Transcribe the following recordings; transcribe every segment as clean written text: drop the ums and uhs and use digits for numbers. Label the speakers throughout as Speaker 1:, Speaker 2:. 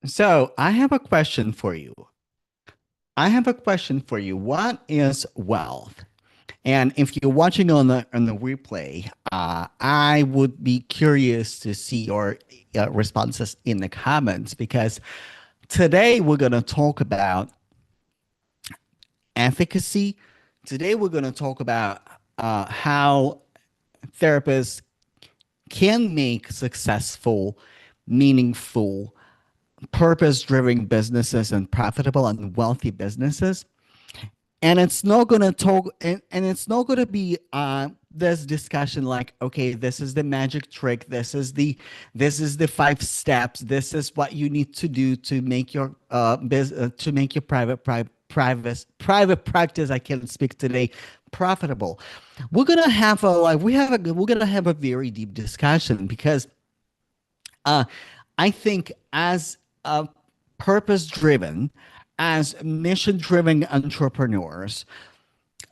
Speaker 1: So I have a question for you. I have a question for you. What is wealth? And if you're watching on the replay, I would be curious to see your responses in the comments because today we're going to talk about efficacy. Today we're going to talk about how therapists can make successful, meaningful, purpose-driven businesses and profitable and wealthy businesses. And it's not going to talk and it's not going to be this discussion like, okay, this is the magic trick, this is the 5 steps, this is what you need to do to make your to make your private practice, I can't speak today, profitable. We're gonna have a very deep discussion because uh, I think as a purpose driven, as mission driven entrepreneurs,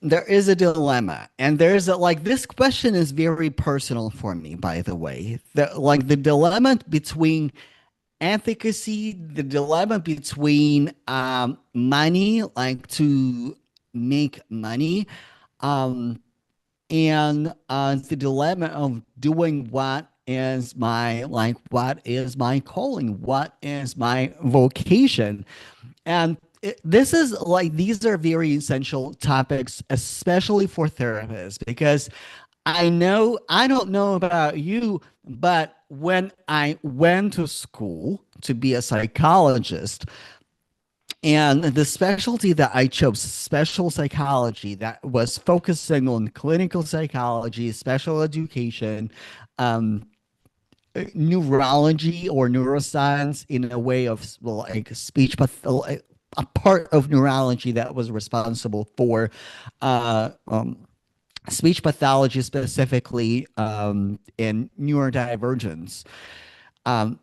Speaker 1: there is a dilemma. And there's a, like, this question is very personal for me, by the way. The dilemma between efficacy, the dilemma between money, like to make money, um, and the dilemma of doing what is my calling, what is my vocation. And this is like these are very essential topics, especially for therapists, because I don't know about you, but when I went to school to be a psychologist, and the specialty that I chose, special psychology, that was focusing on clinical psychology, special education, um, neurology or neuroscience in a way of, well, like speech a part of neurology that was responsible for uh, um, speech pathology, specifically in neurodivergence. Um,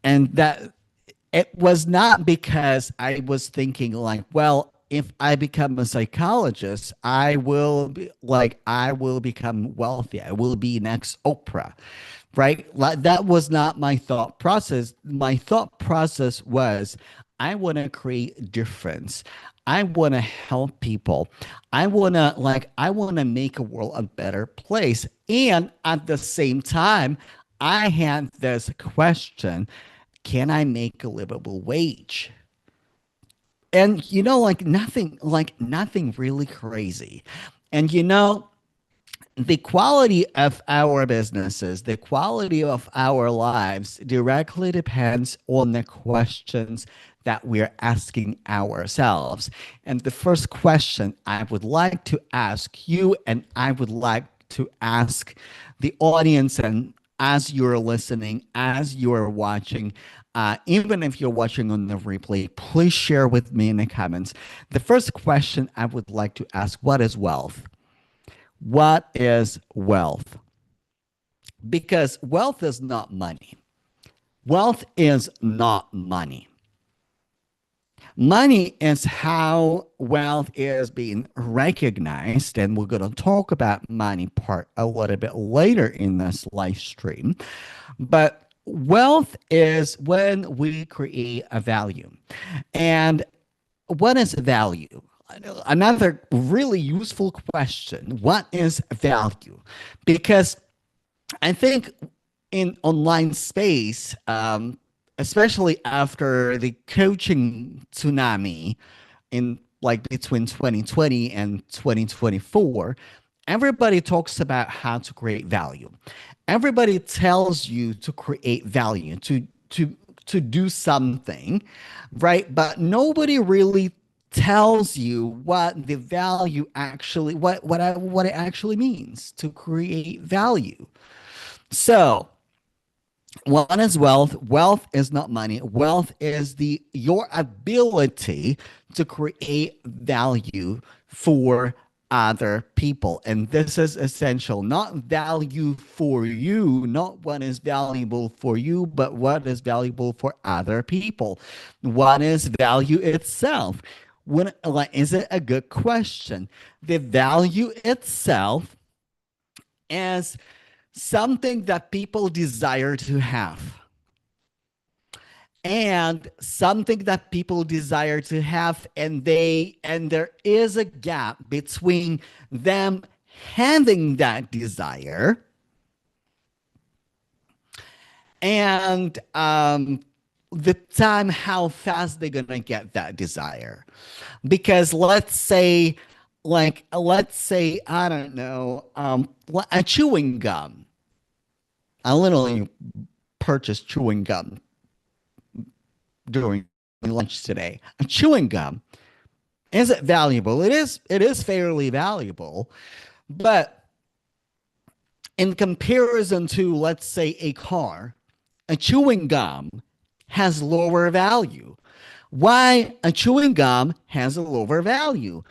Speaker 1: and that it was not because I was thinking like, well, if I become a psychologist, I will become wealthy. I will be next Oprah, right? Like, that was not my thought process. My thought process was, I want to create difference. I want to help people. I want to make a world a better place. And at the same time, I had this question, can I make a livable wage? And like nothing really crazy. And the quality of our businesses, the quality of our lives directly depends on the questions that we're asking ourselves. And the first question I would like to ask you, and I would like to ask the audience, and as you're listening, as you're watching, even if you're watching on the replay, please share with me in the comments. The first question I would like to ask: what is wealth? What is wealth? Because wealth is not money. Wealth is not money. Money is how wealth is being recognized. And we're going to talk about money part a little bit later in this live stream. But wealth is when we create a value. And what is value? Another really useful question. What is value? Because I think in online space, especially after the coaching tsunami in like between 2020 and 2024, everybody talks about how to create value. Everybody tells you to create value, to do something, right? But nobody really tells you what the value actually what it actually means to create value. So, what is wealth? Wealth is not money. Wealth is the your ability to create value for other people. And this is essential. Not value for you, not what is valuable for you, but what is valuable for other people. What is value itself? When, like, is it a good question? The value itself is something that people desire to have. and something that people desire to have, and there is a gap between them having that desire and the time how fast they're gonna get that desire. Because let's say I don't know, a chewing gum. I literally purchased chewing gum during lunch today. A chewing gum, is it valuable? It is fairly valuable, but in comparison to, let's say, a car, a chewing gum has lower value. Why a chewing gum has a lower value?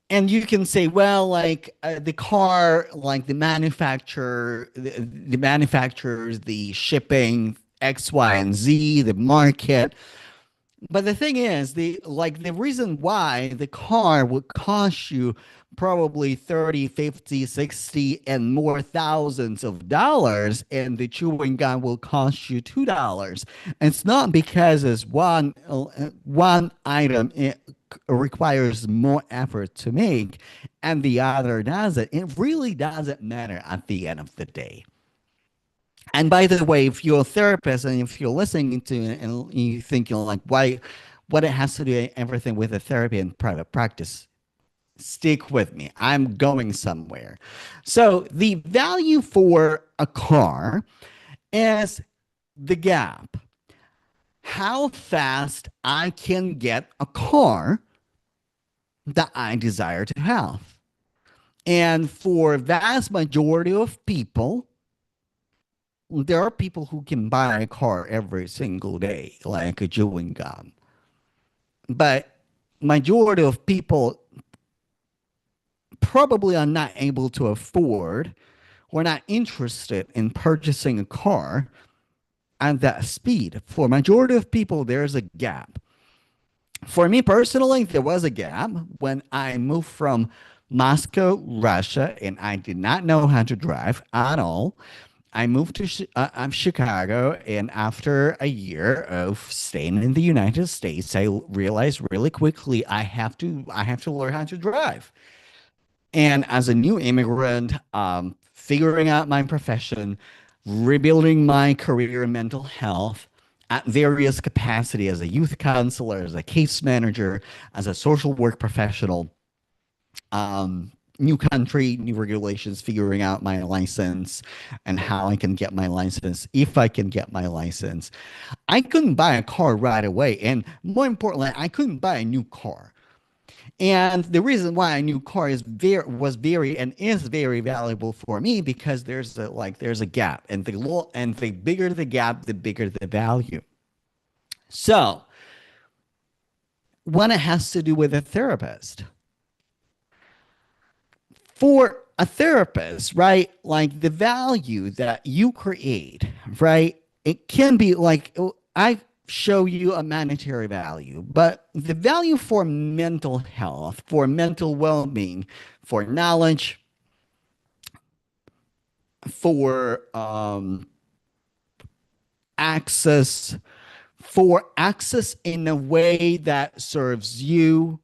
Speaker 1: And you can say, well, like the car, like the manufacturers, the shipping, X, Y, and Z, the market. But the thing is, the reason why the car would cost you probably 30, 50, 60, and more thousands of dollars, and the chewing gum will cost you $2. It's not because it's one item it requires more effort to make and the other doesn't. It really doesn't matter at the end of the day. And by the way, if you're a therapist and if you're listening to it and you think you're like, why, what it has to do everything with the therapy and private practice, stick with me. I'm going somewhere. So the value for a car is the gap. How fast I can get a car that I desire to have. And for vast majority of people, there are people who can buy a car every single day, like a chewing gum. But majority of people probably are not able to afford or not interested in purchasing a car at that speed. For majority of people, there's a gap. For me personally, there was a gap when I moved from Moscow, Russia, and I did not know how to drive at all. I moved to Chicago, and after a year of staying in the United States, I realized really quickly I have to learn how to drive. And as a new immigrant, figuring out my profession, rebuilding my career in mental health at various capacity as a youth counselor, as a case manager, as a social work professional, new country, new regulations, figuring out my license and how I can get my license, if I can get my license. I couldn't buy a car right away. And more importantly, I couldn't buy a new car. And the reason why a new car was very and is very valuable for me because there's a gap, and the bigger the gap, the bigger the value. So, when it has to do with a therapist, for a therapist, right? Like the value that you create, right? It can be like I show you a monetary value, but the value for mental health, for mental well-being, for knowledge, for access, for access in a way that serves you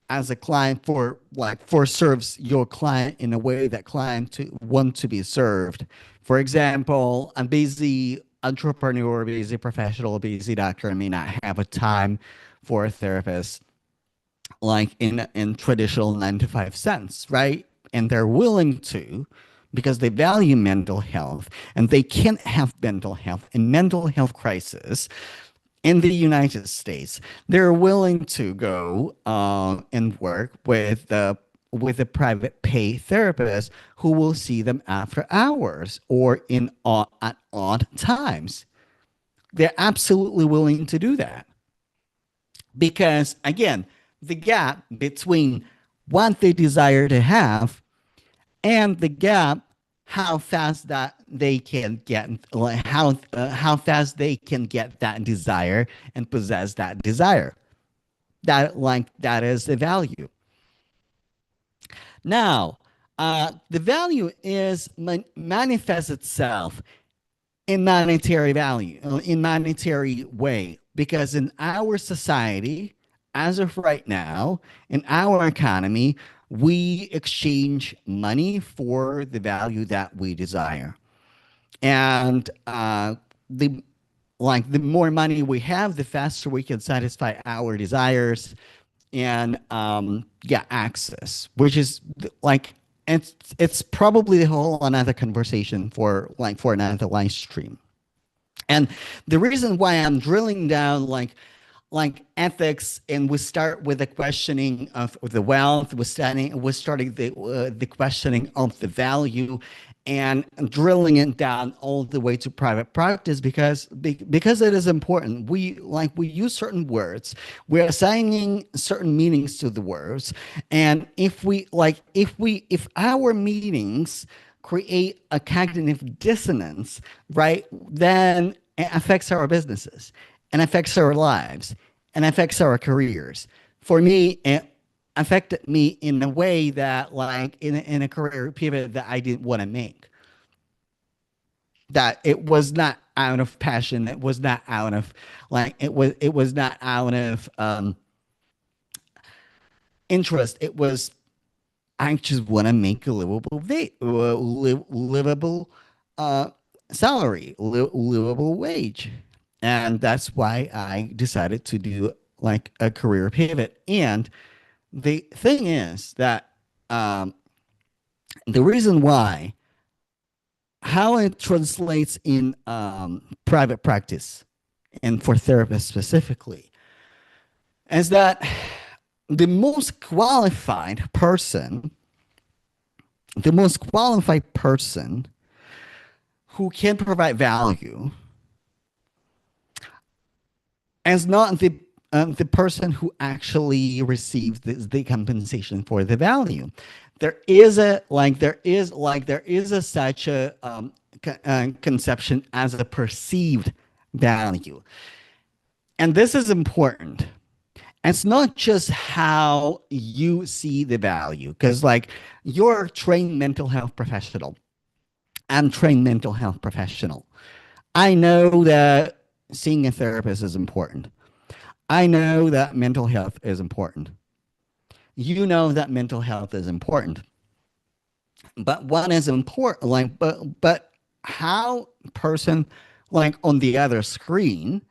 Speaker 1: as a client, for serves your client in a way that client want to be served. For example, a busy entrepreneur, busy professional, busy doctor may not have a time for a therapist like in traditional 9 to 5 sense, right? And they're willing to because they value mental health and they can't have mental health and mental health crisis in the United States. They're willing to go and work with a private pay therapist who will see them after hours or at odd times. They're absolutely willing to do that because again, the gap between what they desire to have and the gap how fast that they can get like how fast they can get that desire and possess that desire, that is the value. Now the value is manifests itself in monetary value, in monetary way, because in our society, as of right now, in our economy, we exchange money for the value that we desire. And the the more money we have, the faster we can satisfy our desires and yeah, access, which is like it's probably the whole another conversation for for another live stream. And the reason why I'm drilling down ethics, and we start with the questioning of the wealth, we're starting the questioning of the value, and drilling it down all the way to private practice, because it is important. We use certain words, we're assigning certain meanings to the words, and if our meanings create a cognitive dissonance, right, then it affects our businesses and affects our lives and affects our careers. For me, it affected me in a way that, in a career pivot that I didn't want to make. That it was not out of passion. It was not out of it was not out of interest. It was, I just want to make a livable uh, salary, livable wage, and that's why I decided to do a career pivot. And the thing is that um, the reason why, how it translates in private practice and for therapists specifically, is that the most qualified person, the most qualified person who can provide value is not the person who actually receives the compensation for the value. There is a such a conception as a perceived value, and this is important. It's not just how you see the value, because you're a trained mental health professional. I'm a trained mental health professional. I know that seeing a therapist is important. I know that mental health is important. You know that mental health is important. But what is important, but how person on the other screen,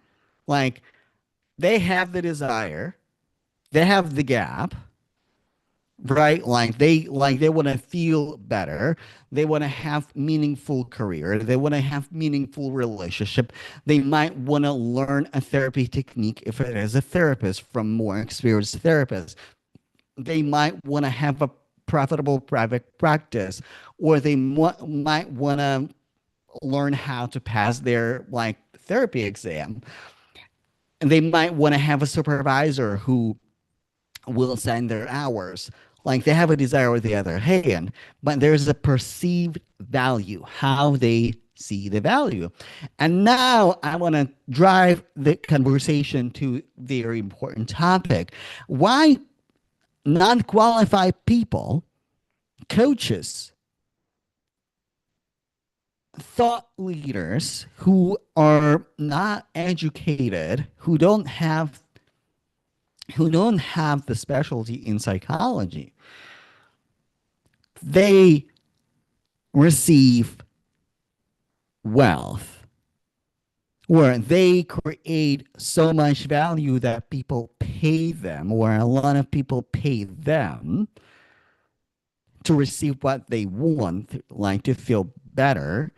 Speaker 1: like they have the desire, they have the gap, right? They want to feel better, they want to have meaningful career, they want to have meaningful relationship, they might want to learn a therapy technique if it is a therapist from more experienced therapists, they might want to have a profitable private practice, or they might want to learn how to pass their therapy exam, and they might want to have a supervisor who will send their hours. They have a desire with the other hand, but there's a perceived value, how they see the value. And now I want to drive the conversation to the very important topic. Why non qualified people, coaches, thought leaders who are not educated, who don't have the specialty in psychology, they receive wealth where they create so much value that people pay them, or a lot of people pay them to receive what they want, to feel better,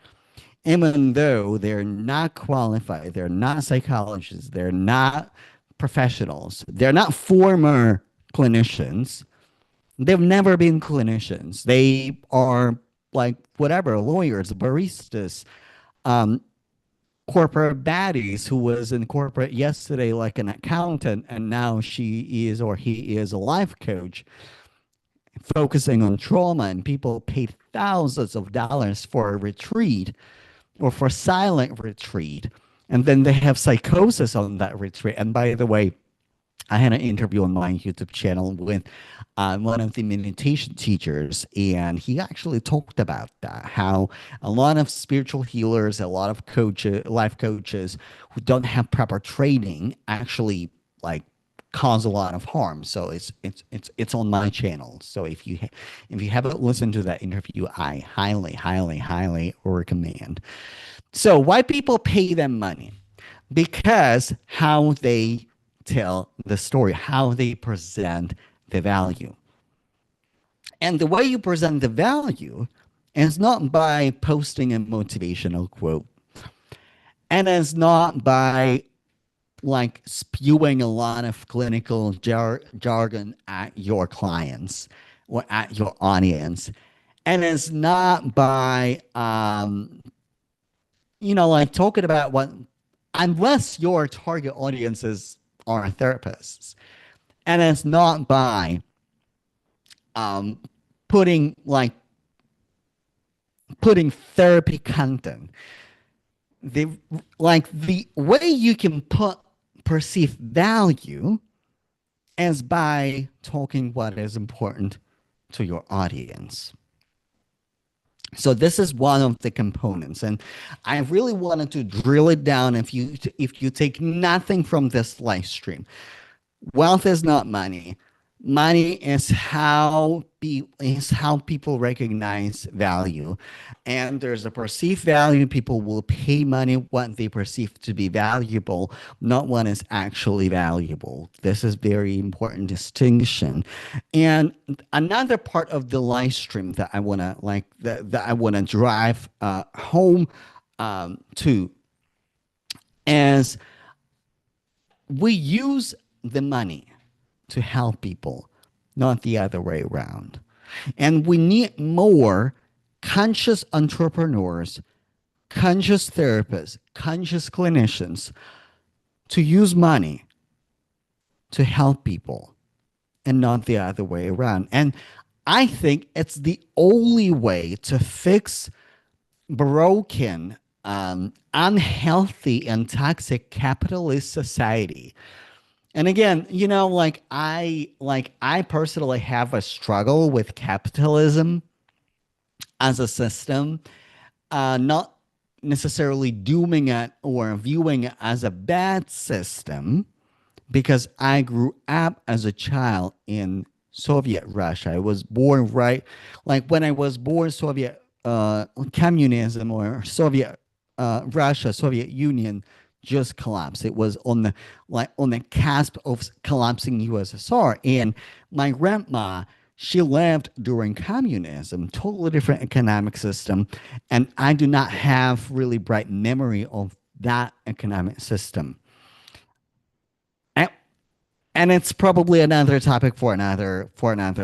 Speaker 1: even though they're not qualified, they're not psychologists, they're not professionals, they're not former clinicians, they've never been clinicians. They are whatever, lawyers, baristas, um, corporate baddies who was in corporate yesterday like an accountant, and now she is or he is a life coach focusing on trauma, and people paid thousands of dollars for a retreat or for silent retreat, and then they have psychosis on that retreat. And by the way, I had an interview on my YouTube channel with one of the meditation teachers, and he actually talked about that, how a lot of spiritual healers, a lot of coaches, life coaches who don't have proper training actually like cause a lot of harm. So it's on my channel. So if you haven't listened to that interview, I highly, highly, highly recommend. So why people pay them money? Because how they tell the story, how they present the value. And the way you present the value is not by posting a motivational quote, and it's not by like spewing a lot of clinical jargon at your clients or at your audience. And it's not by like talking about what, unless your target audiences are therapists, and it's not by um, putting like putting therapy content. The the way you can put perceive value is by talking what is important to your audience. So this is one of the components, and I really wanted to drill it down. If you take nothing from this live stream, wealth is not money. Money is how people recognize value, and there's a perceived value. People will pay money what they perceive to be valuable, not what is actually valuable. This is very important distinction. And another part of the live stream that I wanna that I wanna drive home to is we use the money to help people, not the other way around. And we need more conscious entrepreneurs, conscious therapists, conscious clinicians to use money to help people and not the other way around. And I think it's the only way to fix broken, unhealthy, and toxic capitalist society. And again, I personally have a struggle with capitalism as a system, not necessarily dooming it or viewing it as a bad system, because I grew up as a child in Soviet Russia. I was born right, like when I was born, Soviet communism or Soviet Russia, Soviet Union just collapsed. It was on the on the cusp of collapsing USSR. And my grandma, she lived during communism, totally different economic system, and I do not have really bright memory of that economic system. And, and it's probably another topic for another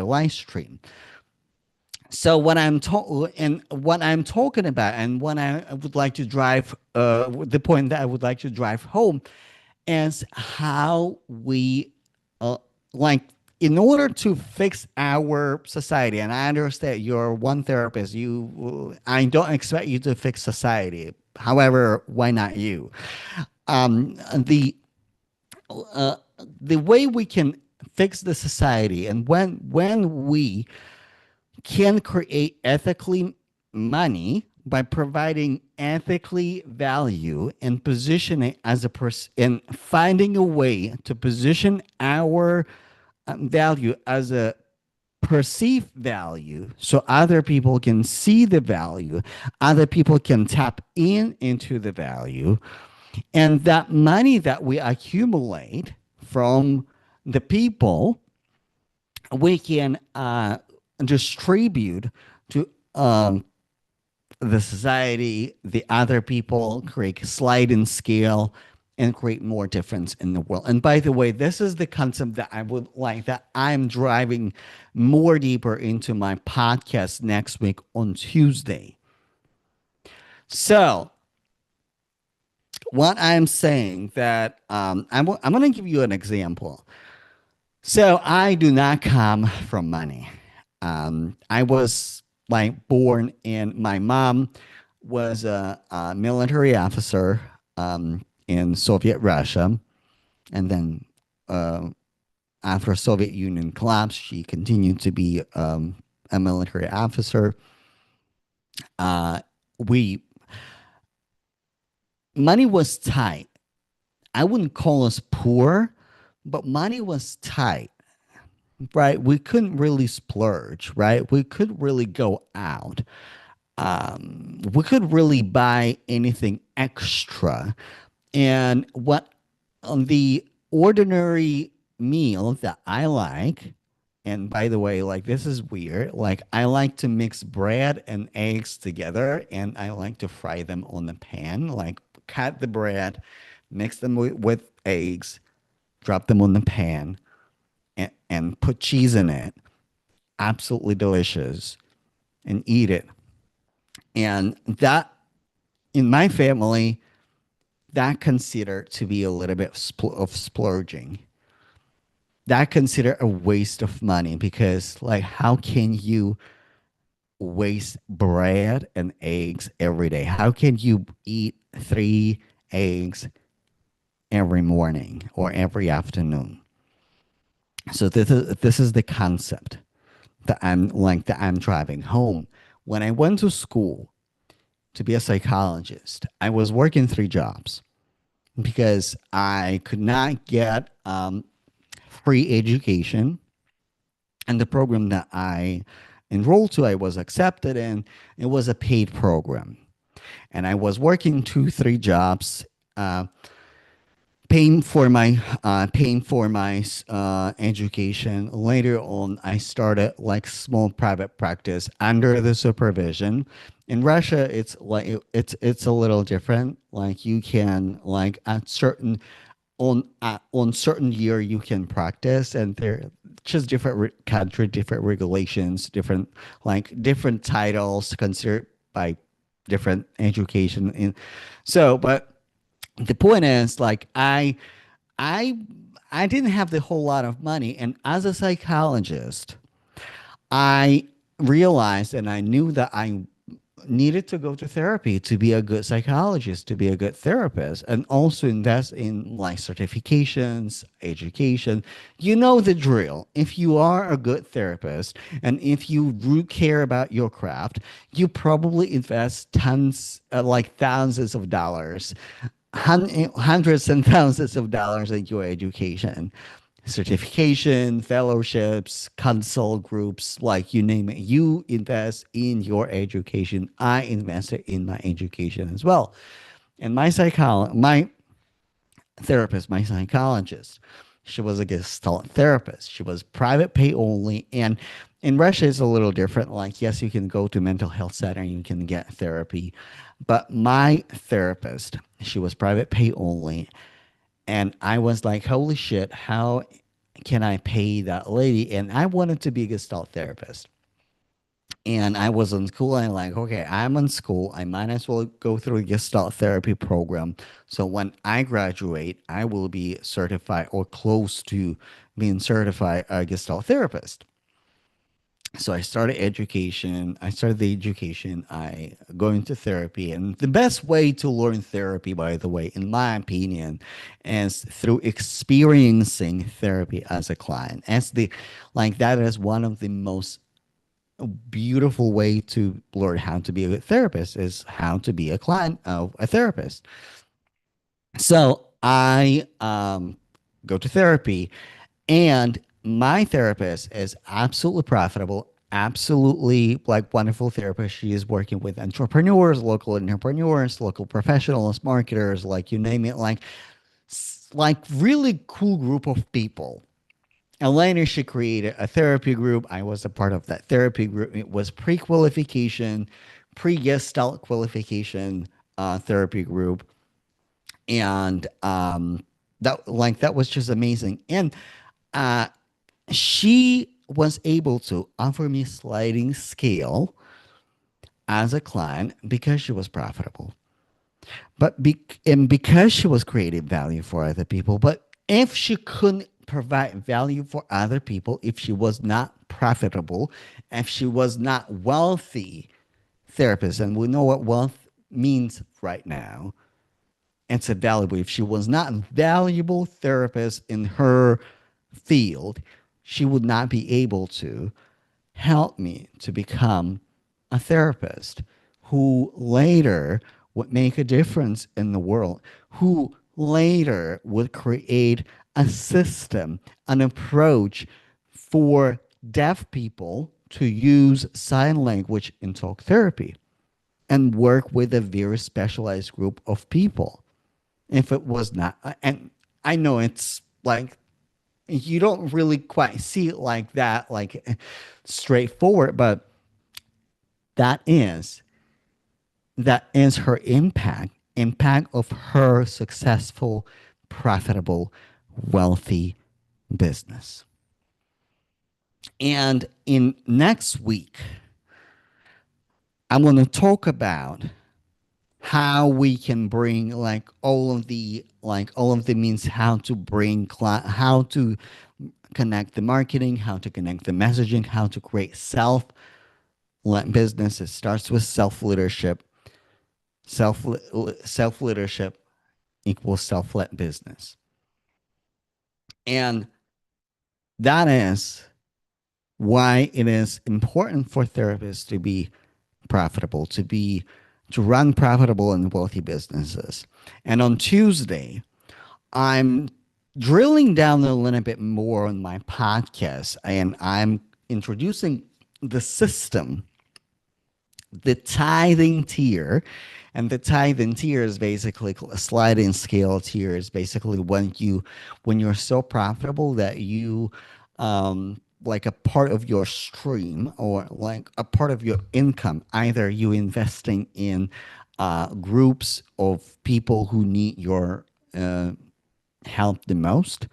Speaker 1: live stream. So what I'm talking about, and what I would like to drive, the point that I would like to drive home, is how we, uh, like, in order to fix our society. And I understand you're one therapist. I don't expect you to fix society. However, why not you? The uh, the way we can fix the society, and when we can create ethically money by providing ethically value and positioning as a person and finding a way to position our value as a perceived value so other people can see the value, other people can tap into the value, and that money that we accumulate from the people we can distribute to the society, the other people, create sliding scale, and create more difference in the world. And by the way, this is the concept that I would like that I'm driving more deeper into my podcast next week on Tuesday. So what I'm saying that I'm going to give you an example. So I do not come from money. I was like born in, my mom was a military officer in Soviet Russia, and then after Soviet Union collapsed, she continued to be a military officer. Uh, we Money was tight. I wouldn't call us poor, but money was tight, right? We couldn't really splurge, right? We couldn't really go out. We could really buy anything extra. And what on the ordinary meal that I like, and by the way, like this is weird, like I like to mix bread and eggs together and I like to fry them on the pan, like cut the bread, mix them with eggs, drop them on the pan, and put cheese in it. Absolutely delicious and eat it. And that in my family, that considered to be a little bit of splurging. That considered a waste of money because, like, how can you waste bread and eggs every day? How can you eat three eggs every morning or every afternoon? So this is the concept that I'm driving home. When I went to school to be a psychologist, I was working three jobs because I could not get free education. And the program that I enrolled to, I was accepted in. It was a paid program. And I was working two, three jobs, uh, paying for my education. Later on, I started like small private practice under the supervision. In Russia, it's like it's a little different. Like you can like at certain on certain year you can practice, and they're just different country, different regulations, different titles considered by different education. In so, but the point is like I I didn't have the whole lot of money, and as a psychologist, I realized and I knew that I needed to go to therapy to be a good psychologist, to be a good therapist, and also invest in like certifications, education. You know the drill. If you are a good therapist and if you care about your craft, you probably invest tons, like thousands of dollars, hundreds and thousands of dollars in your education, certification, fellowships, consult groups, like you name it. You invest in your education. I invested in my education as well. And my therapist, my psychologist, she was a Gestalt therapist. She was private pay only. And in Russia, it's a little different. Like, yes, you can go to mental health center and you can get therapy. But my therapist, she was private pay only. And I was like, holy shit, how can I pay that lady? And I wanted to be a Gestalt therapist. And I was in school. And I'm like, okay, I'm in school. I might as well go through a Gestalt therapy program. So when I graduate, I will be certified or close to being certified a Gestalt therapist. So I started education. I started the education. I go into therapy, and the best way to learn therapy, by the way, in my opinion, is through experiencing therapy as a client. As the like that is one of the most beautiful way to learn how to be a good therapist is how to be a client of a therapist. So I go to therapy, and my therapist is absolutely profitable, absolutely like wonderful therapist. She is working with entrepreneurs, local professionals, marketers, like you name it, like really cool group of people. And later she created a therapy group. I was a part of that therapy group. It was pre-qualification, pre-gestalt qualification therapy group. And that was just amazing. And uh, she was able to offer me sliding scale as a client because she was profitable, and because she was creating value for other people. But if she couldn't provide value for other people, if she was not profitable, if she was not wealthy therapist, and we know what wealth means right now, it's a valuable. If she was not a valuable therapist in her field, she would not be able to help me to become a therapist who later would make a difference in the world, who later would create a system, an approach for deaf people to use sign language in talk therapy and work with a very specialized group of people. If it was not, and I know it's like you don't really quite see it like that, like straightforward, but that is that is her impact of her successful, profitable, wealthy business. And in next week, I'm going to talk about how we can bring like all of the means how to bring how to connect the marketing, how to connect the messaging, how to create self-led business. It starts with self-leadership. Self self-leadership equals self-led business. And that is why it is important for therapists to be profitable, to run profitable and wealthy businesses. And on Tuesday, I'm drilling down a little bit more on my podcast and I'm introducing the system, the tithing tier. And the tithing tier is basically a sliding scale tier is basically when you're so profitable that you like a part of your stream or like a part of your income, either you investing in groups of people who need your uh, help the most.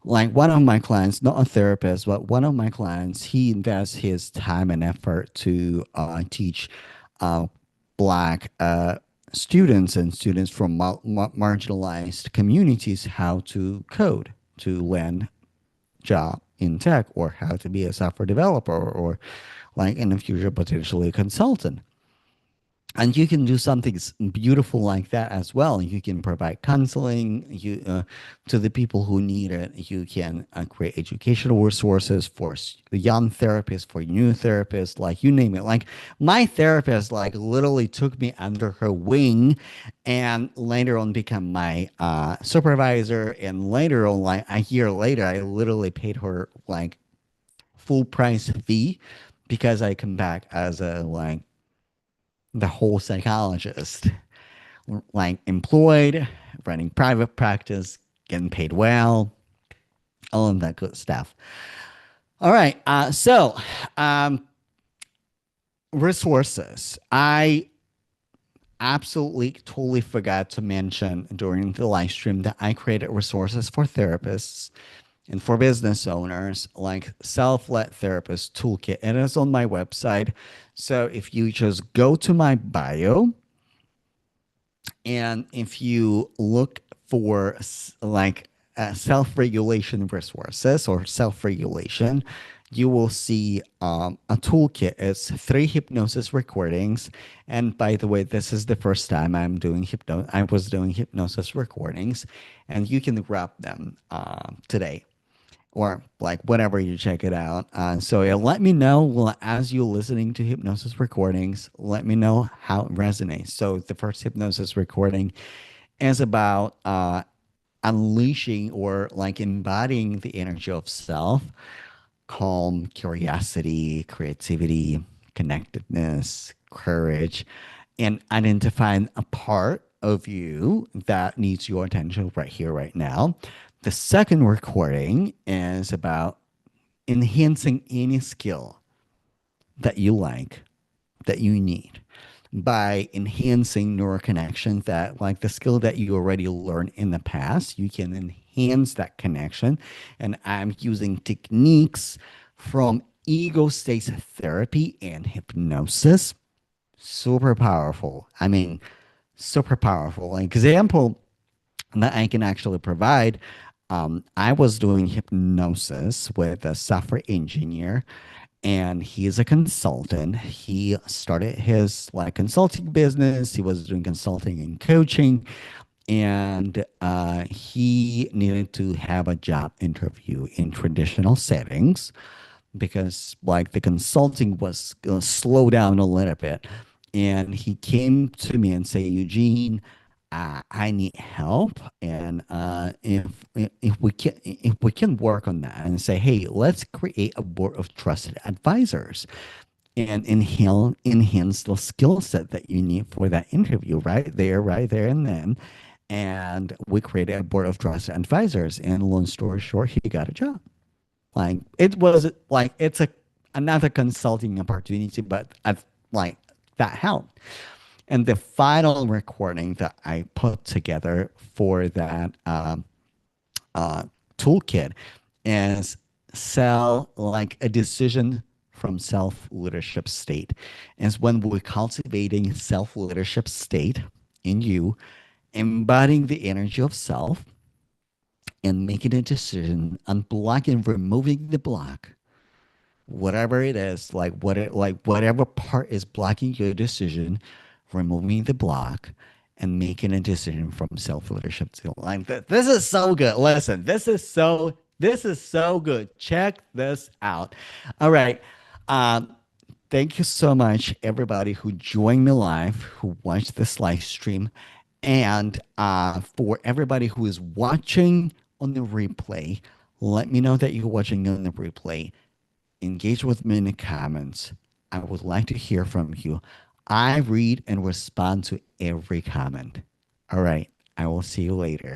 Speaker 1: Like one of my clients, not a therapist, but one of my clients, he invests his time and effort to teach uh, Black students and students from marginalized communities how to code, to land job in tech, or how to be a software developer, or like in the future, potentially a consultant. And you can do something beautiful like that as well. You can provide counseling to the people who need it. You can create educational resources for young therapists, for new therapists, like you name it. Like my therapist, like literally took me under her wing, and later on become my supervisor. And later on, like a year later, I literally paid her like full price fee because I come back as a like the whole psychologist, like employed, running private practice, getting paid well, all of that good stuff. All right. Um, resources. I absolutely totally forgot to mention during the live stream that I created resources for therapists and for business owners, like self-led therapist toolkit. It is on my website. So if you just go to my bio, and if you look for like self-regulation resources or self-regulation, you will see a toolkit. It's 3 hypnosis recordings. And by the way, this is the first time I was doing hypnosis recordings, and you can grab them today or like whenever you check it out. So yeah, let me know as you're listening to hypnosis recordings, let me know how it resonates. So the first hypnosis recording is about unleashing or like embodying the energy of self, calm, curiosity, creativity, connectedness, courage, and identifying a part of you that needs your attention right here, right now. The second recording is about enhancing any skill that you like, that you need by enhancing neural connections that like the skill that you already learned in the past, you can enhance that connection. And I'm using techniques from ego states therapy and hypnosis. Super powerful. I mean, super powerful. An example that I can actually provide. I was doing hypnosis with a software engineer, and he's a consultant. He started his like consulting business. He was doing consulting and coaching, and he needed to have a job interview in traditional settings because like the consulting was going to slow down a little bit. And he came to me and say, Eugene, I need help, and if we can work on that and say, hey, let's create a board of trusted advisors and enhance the skill set that you need for that interview right there and then. And we created a board of trusted advisors. And long story short, he got a job. Like it was like it's a another consulting opportunity, but I've like that helped. And the final recording that I put together for that uh, toolkit is sell like a decision from self leadership state. And when we're cultivating self leadership state in you, embodying the energy of self and making a decision, unblocking, removing the block, whatever it is, like whatever part is blocking your decision, removing the block and making a decision from self leadership to like this is so good. Listen, this is so good. Check this out. All right. Um, Thank you so much, everybody who joined me live, who watched this live stream, and for everybody who is watching on the replay. Let me know that you're watching on the replay. Engage with me in the comments. I would like to hear from you. I read and respond to every comment. All right. I will see you later.